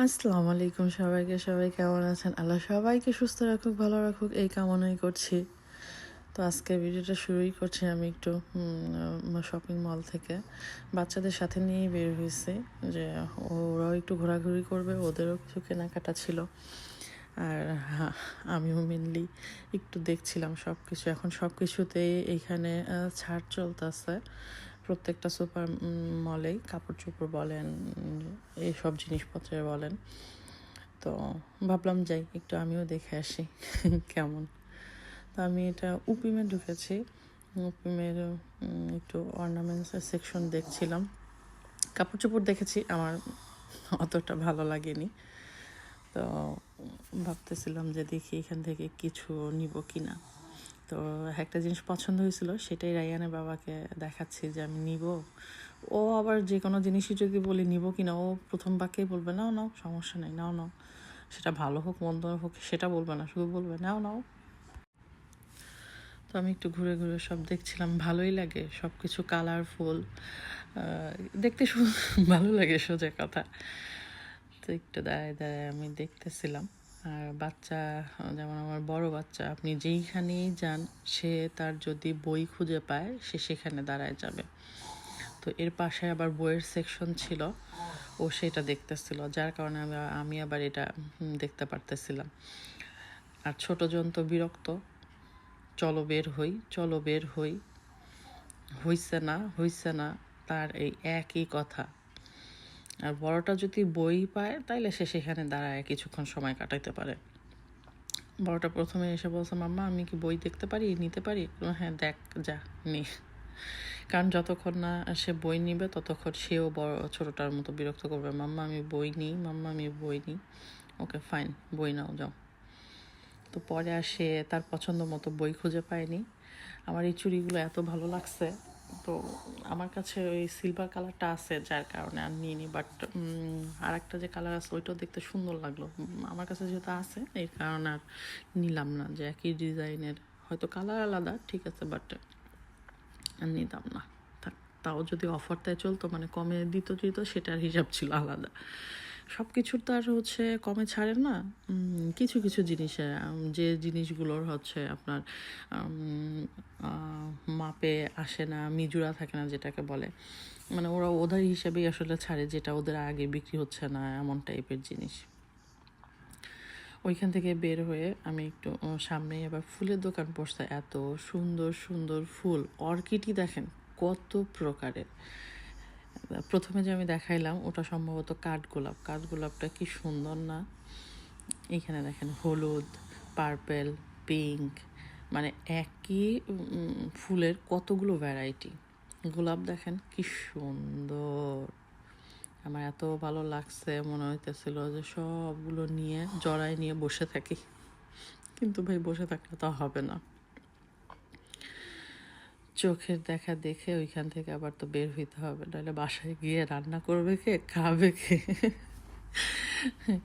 আসসালামু আলাইকুম সবাইকে। সবাই কেমন আছেন? আল্লাহ সবাইকে সুস্থ রাখুক, ভালো রাখুক এই কামনাই করছি। তো আজকে ভিডিওটা শুরুই করছি আমি একটু শপিং মল থেকে বাচ্চাদের সাথে নিয়েই বের হয়েছি যে ওরাও একটু ঘোরাঘুরি করবে, ওদেরও কিছু কেনাকাটা ছিল। আর আমিও মেনলি একটু দেখছিলাম সব কিছু। এখন সব কিছুতেই এইখানে ছাড় চলতেছে, প্রত্যেকটা সুপার মলেই, কাপড় চোপড় বলেন, এইসব জিনিসপত্রের বলেন। তো ভাবলাম যাই একটু আমিও দেখে আসি কেমন। তো আমি এটা উপিমে ঢুকেছি। উপিমের একটু অর্নামেন্টসের সেকশন দেখছিলাম। কাপড় চোপড় দেখেছি, আমার অতটা ভালো লাগেনি। তো ভাবতেছিলাম যে দেখি এখান থেকে কিছু নিব কি না। তো একটা জিনিস পছন্দ হয়েছিল, সেটাই রায়ানের বাবাকে দেখাচ্ছি যে আমি নিব। ও আবার যে কোনো জিনিসই যদি বলি নিব কি না, ও প্রথম বাক্যেই বলবে নাও নাও, সমস্যা নেই, নাও নাও। সেটা ভালো হোক মন্দ হোক সেটা বলবে না, শুধু বলবে নাও নাও। তো আমি একটু ঘুরে ঘুরে সব দেখছিলাম, ভালোই লাগে সব কিছু কালারফুল, দেখতে ভালো লাগে সোজা কথা। তো একটু দাঁড়ায় দাঁড়ায় আমি দেখতেছিলাম। আর বাচ্চা, যেমন আমার বড় বাচ্চা, আপনি যেইখানেই যান সে তার যদি বই খুঁজে পায় সে সেখানে দাঁড়ায় যাবে। তো এর পাশে আবার বইয়ের সেকশন ছিল, ও সেটা দেখতেছিল, যার কারণে আমি আবার এটা দেখতে পারতেছিলাম। আর ছোটজন তো বিরক্ত, চলো বের হই, চলো বের হই, হইছে না, তার এই একই কথা। আর বড়টা যদি বই পায় তাইলে সে সেখানে দাঁড়ায় কিছুক্ষণ সময় কাটাইতে পারে। বড়টা প্রথমে এসে বলছে, মাম্মা আমি কি বই দেখতে পারি, নিতে পারি? হ্যাঁ দেখ, যা নে। কারণ যতক্ষণ না সে বই নিবে ততক্ষণ সেও বড় ছোটটার মতো বিরক্ত করবে, মাম্মা আমি বই নিই, মাম্মা আমি বই নিই। ওকে ফাইন, বই নাও, যাও। তো পরে আর সে তার পছন্দ মতো বই খুঁজে পায়নি। আমার এই চুড়িগুলো এত ভালো লাগছে, তো আমার কাছে ওই সিলভার কালারটা আছে যার কারণে আর নিইনি। বাট আর একটা যে কালার আছে ওইটাও দেখতে সুন্দর লাগলো, আমার কাছে যেহেতু আছে এই কারণে আর নিলাম না, যে একই ডিজাইনের, হয়তো কালার আলাদা ঠিক আছে, বাট আর নিতাম না। তাও যদি অফারটায় চলতো, মানে কমে দিত সেটার হিসাব ছিল আলাদা। সব কিছুর তো আর কমে ছাড়ে না। কিছু কিছু জিনিসে যে জিনিসগুলোর আপনার মাপে আসে না, মিজুরা থাকে না যেটাকে বলে, মানে ওরা ওদের হিসাবেই আসলে ছাড়ে, যেটা ওদের আগে বিক্রি হচ্ছে না এমন টাইপের জিনিস। ওইখান থেকে বের হয়ে আমি একটু সামনেই আবার ফুলের দোকান পড়ছে, এত সুন্দর সুন্দর ফুল, অর্কিডই দেখেন কত প্রকারের। প্রথমে যে আমি দেখাইলাম ওটা সম্ভবত কাঠগোলাপ, কাঠগোলাপটা কি সুন্দর না! এইখানে দেখেন হলুদ, পার্পেল, পিঙ্ক, মানে একই ফুলের কতগুলো ভ্যারাইটি। গোলাপ দেখেন কি সুন্দর, আমার এত ভালো লাগছে, মনে হইতেছিল যে সবগুলো নিয়ে জড়ায় নিয়ে বসে থাকি, কিন্তু ভাই বসে থাকলে তো হবে না, চোখের দেখা দেখে ওইখান থেকে আবার তো বের হইতে হবে, নাহলে বাসায় গিয়ে রান্না করবে কে, খাবে কে?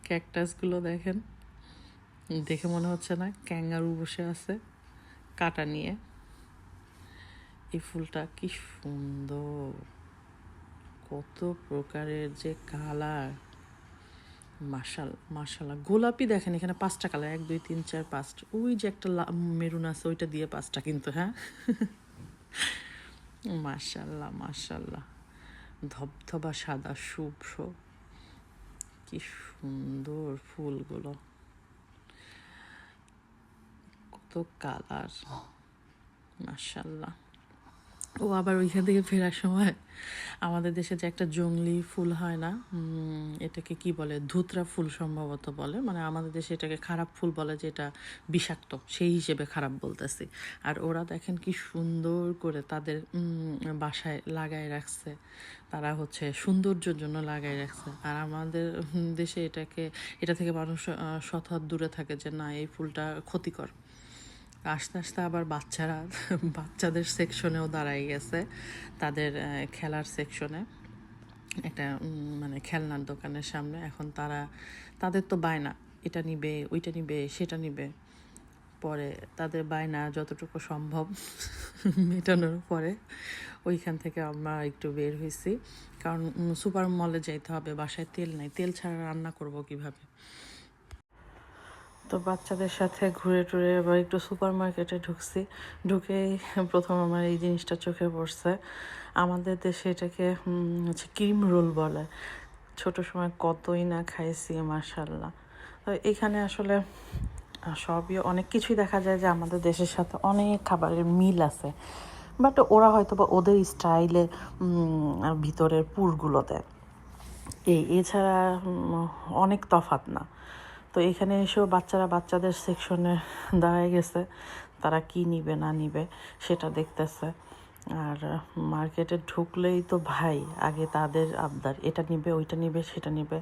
ক্যাকটাসগুলো দেখেন, দেখে মনে হচ্ছে না ক্যাঙ্গারু বসে আছে কাটা নিয়ে। এই ফুলটা কি সুন্দর, কত প্রকারের যে কালার, মাশাল্লাহ। গোলাপি দেখেন এখানে 5টা কালার, 1 2 3 4 5টা, ওই যে একটা মেরুন আছে ওইটা দিয়ে 5টা, কিন্তু হ্যাঁ মাশাল্লাহ, ধবধবা সাদা শুভ্র, কি সুন্দর ফুলগুলো, কত কালার, মাশাল্লাহ। ও আবার ওইখান থেকে ফেরার সময় আমাদের দেশে যে একটা জংলি ফুল হয় না, এটাকে কি বলে, ধুতরা ফুল সম্ভবত বলে, মানে আমাদের দেশে এটাকে খারাপ ফুল বলে, যেটা বিষাক্ত, সেই হিসেবে খারাপ বলতেছি। আর ওরা দেখেন কি সুন্দর করে তাদের বাসায় লাগায় রাখছে, তারা সৌন্দর্যের জন্য লাগাই রাখছে। আর আমাদের দেশে এটা থেকে মানুষ শতহাত দূরে থাকে, যে না এই ফুলটা ক্ষতিকর। আস্তে আস্তে আবার বাচ্চাদের সেকশনেও দাঁড়াই গেছে, তাদের খেলার সেকশনে, একটা মানে খেলনার দোকানের সামনে। এখন তাদের তো বায়না, এটা নিবে, ওইটা নিবে, সেটা নিবে। পরে তাদের বায়না যতটুকু সম্ভব মেটানোর পরে ওইখান থেকে আমরা একটু বের হয়েছি, কারণ সুপার মলে যাইতে হবে, বাসায় তেল নাই, তেল ছাড়া রান্না করব কিভাবে। তো বাচ্চাদের সাথে ঘুরে টুরে এবার একটু সুপার মার্কেটে ঢুকছি। ঢুকেই প্রথম আমার এই জিনিসটা চোখে পড়ছে। আমাদের দেশে এটাকে হচ্ছে ক্রিম রোল বলে। ছোট সময় কতই না খাইছি, মাশাল্লাহ। তো এখানে আসলে সবই অনেক কিছুই দেখা যায় যে আমাদের দেশের সাথে অনেক খাবারের মিল আছে, বাট ওরা হয়তো বা ওদের স্টাইলে ভিতরের পুরগুলো দেয়, এছাড়া অনেক তফাৎ না। তো এখানে এসেও বাচ্চারা বাচ্চাদের সেকশনে দাঁড়ায় গেছে, তারা কি নিবে না নিবে সেটা দেখতেছে। আর মার্কেটে ঢুকলেই তো ভাই আগে তাদের আবদার, এটা নিবে, ওইটা নিবে, সেটা নিবে।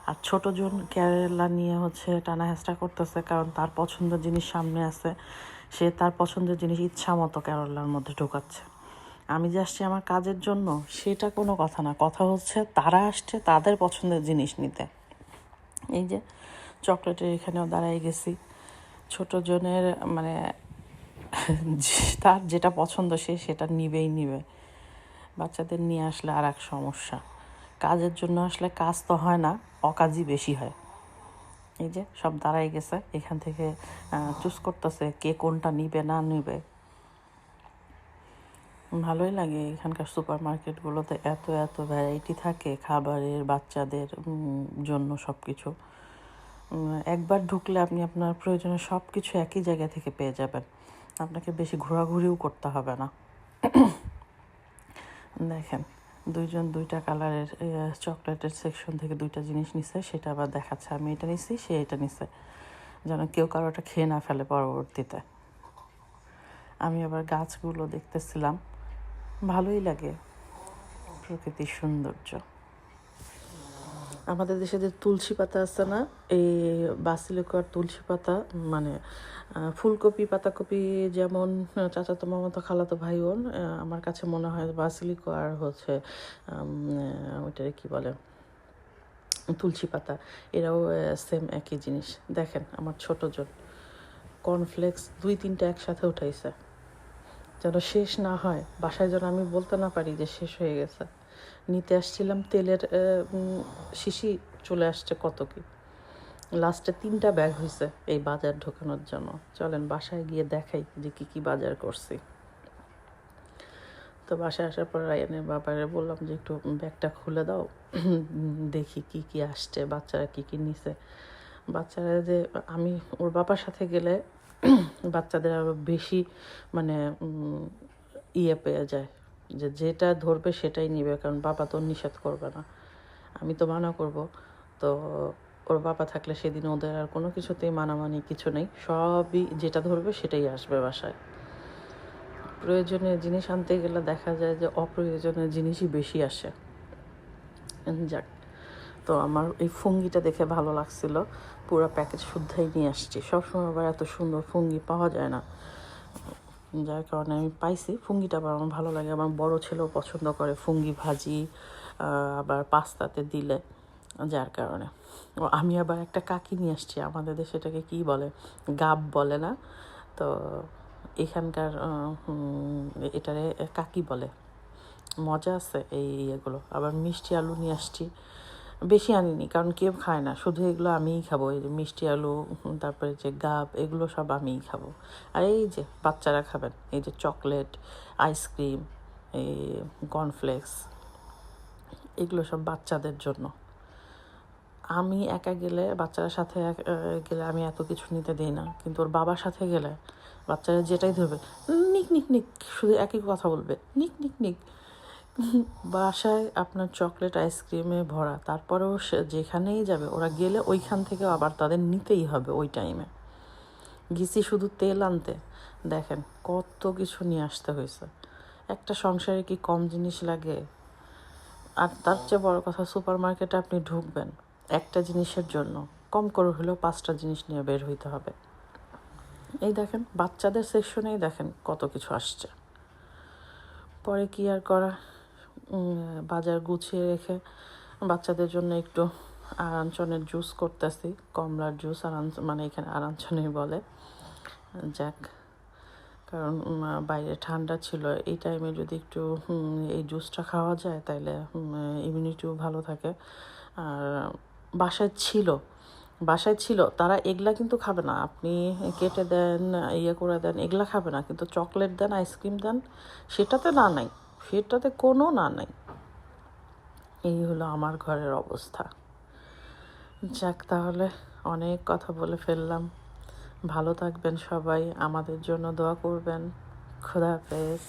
আর ছোটজন কেরালা নিয়ে হচ্ছে টানা হেঁচড়া করতেছে, কারণ তার পছন্দের জিনিস সামনে আছে, সে তার পছন্দের জিনিস ইচ্ছা মতো কেরালার মধ্যে ঢোকাচ্ছে। আমি যে আসছি আমার কাজের জন্য সেটা কোনো কথা না, কথা হচ্ছে তারা আসছে তাদের পছন্দের জিনিস নিতে। এই যে চকলেটের এখানেও দাঁড়াই গেছি, ছোট জনের মানে তার যেটা পছন্দ সে সেটা নিবেই নিবে। বাচ্চাদের নিয়ে আসলে আর এক সমস্যা, কাজের জন্য আসলে কাজ তো হয় না, অকাজই বেশি হয়। এই যে সব দাঁড়াই গেছে, এখান থেকে চুজ করতেছে কে কোনটা নিবে না নিবে। ভালোই লাগে এখানকার সুপার মার্কেটগুলোতে, এত এত ভ্যারাইটি থাকে খাবারের, বাচ্চাদের জন্য সব কিছু। একবার ঢুকলে আপনি আপনার প্রয়োজনে সব কিছু একই জায়গা থেকে পেয়ে যাবেন, আপনাকে বেশি ঘোরাঘুরিও করতে হবে না। দেখেন দুইজন দুইটা কালারের চকলেটের সেকশন থেকে দুইটা জিনিস নিছে, সেটা আবার দেখাচ্ছে আমি এটা নিছি, সে এটা নিছে, যেন কেউ কারোটা খেয়ে না ফেলে পরবর্তীতে। আমি আবার গাছগুলো দেখতেছিলাম, ভালোই লাগে প্রকৃতির সৌন্দর্য। আমাদের দেশে যে তুলসী পাতা আছে না, এই বাসিলিকার তুলসী পাতা, মানে ফুলকপি পাতাকপি যেমন চাচাতো মামাতো খালাতো ভাই বোন, আমার কাছে মনে হয় বাসিলিকা আর হচ্ছে ওইটারে কী বলে তুলসী পাতা, এরাও সেম একই জিনিস। দেখেন আমার ছোটোজন কর্নফ্লেক্স 2-3টা একসাথে উঠাইছে, যেন শেষ না হয়, বাসায় যেন আমি বলতে না পারি যে শেষ হয়ে গেছে। নিতে আসছিলাম তেলের শিশি, চলে আসছে কত কি, লাস্টে 3টা ব্যাগ হয়েছে এই বাজার ঢোকানোর জন্য। চলেন বাসায় গিয়ে দেখাই যে কী কী বাজার করছি। তো বাসায় আসার পর রায়ানের বাবারে বললাম যে একটু ব্যাগটা খুলে দাও, দেখি কি কি আসছে, বাচ্চারা কি কি নিছে। বাচ্চারা যে আমি ওর বাবার সাথে গেলে বাচ্চাদের আরও বেশি মানে পেয়ে যায়, যে যেটা ধরবে সেটাই নিবে, কারণ বাবা তো নিষেধ করবে না, আমি তো মানা করব। তো ওর বাবা থাকলে সেদিন ওদের আর কোনো কিছুতেই মানামানি কিছু নেই, সবই যেটা ধরবে সেটাই আসবে বাসায়। প্রয়োজনীয় জিনিস আনতে গেলে দেখা যায় যে অপ্রয়োজনীয় জিনিসই বেশি আসে। যাক, তো আমার এই ফুঙ্গিটা দেখে ভালো লাগছিল, পুরো প্যাকেট শুদ্ধাই নিয়ে আসছি। সবসময় আবার এত সুন্দর ফুঙ্গি পাওয়া যায় না, যার কারণে আমি পাইছি। ফুঙ্গিটা আবার আমার ভালো লাগে, আমার বড় ছেলেও পছন্দ করে ফুঙ্গি ভাজি, আবার পাস্তাতে দিলে, যার কারণে। আমি আবার একটা কাকি নিয়ে আসছি, আমাদের দেশে এটাকে কী বলে, গাব বলে না তো, এখানকার এটারে কাকি বলে। মজা আছে এই ইয়েগুলো। আবার মিষ্টি আলু নিয়ে আসছি, বেশি আনিনি কারণ কেউ খায় না, শুধু এগুলো আমিই খাবো। এই যে মিষ্টি আলু, তারপরে যে গাব, এগুলো সব আমিই খাবো। আর এই যে বাচ্চারা খাবেন, এই যে চকলেট, আইসক্রিম, এই কর্নফ্লেক্স, এগুলো সব বাচ্চাদের জন্য। আমি একা গেলে, বাচ্চাদের সাথে গেলে আমি এত কিছু নিতে দিই না, কিন্তু ওর বাবার সাথে গেলে বাচ্চারা যেটাই ধরবে নিক নিক নিক, শুধু একই কথা বলবে, নিক নিক নিক। বাসায় আপনার চকলেট আইসক্রিমে ভরা, তারপরেও সে যেখানেই যাবে ওরা গেলে ওইখান থেকে আবার তাদের নিতেই হবে ওই টাইমে। গেছি শুধু তেল আনতে, দেখেন কত কিছু নিয়ে আসতে হয়েছে। একটা সংসারে কি কম জিনিস লাগে? আর তার চেয়ে বড় কথা, সুপার মার্কেটে আপনি ঢুকবেন একটা জিনিসের জন্য, কম করে হলেও 5টা জিনিস নিয়ে বের হইতে হবে। এই দেখেন বাচ্চাদের সেকশনেই দেখেন কত কিছু আসছে। পরে কি আর করা, বাজার গুছিয়ে রেখে বাচ্চাদের জন্য একটু আরাঞ্চনের জুস করতেছি, কমলার জুস, মানে এখানে আরাঞ্চনেই বলে। যাক, কারণ বাইরে ঠান্ডা ছিল, এই টাইমে যদি একটু এই জুসটা খাওয়া যায় তাহলে ইমিউনিটিও ভালো থাকে। আর বাসায় ছিল তারা এগুলা কিন্তু খাবে না, আপনি কেটে দেন, ইয়ে করে দেন, এগুলা খাবে না, কিন্তু চকলেট দেন, আইসক্রিম দেন, সেটাতে কোনো না নাই। এই হলো আমার ঘরের অবস্থা। যাক, তাহলে অনেক কথা বলে ফেললাম। ভালো থাকবেন সবাই, আমাদের জন্য দোয়া করবেন। খোদা হাফেজ।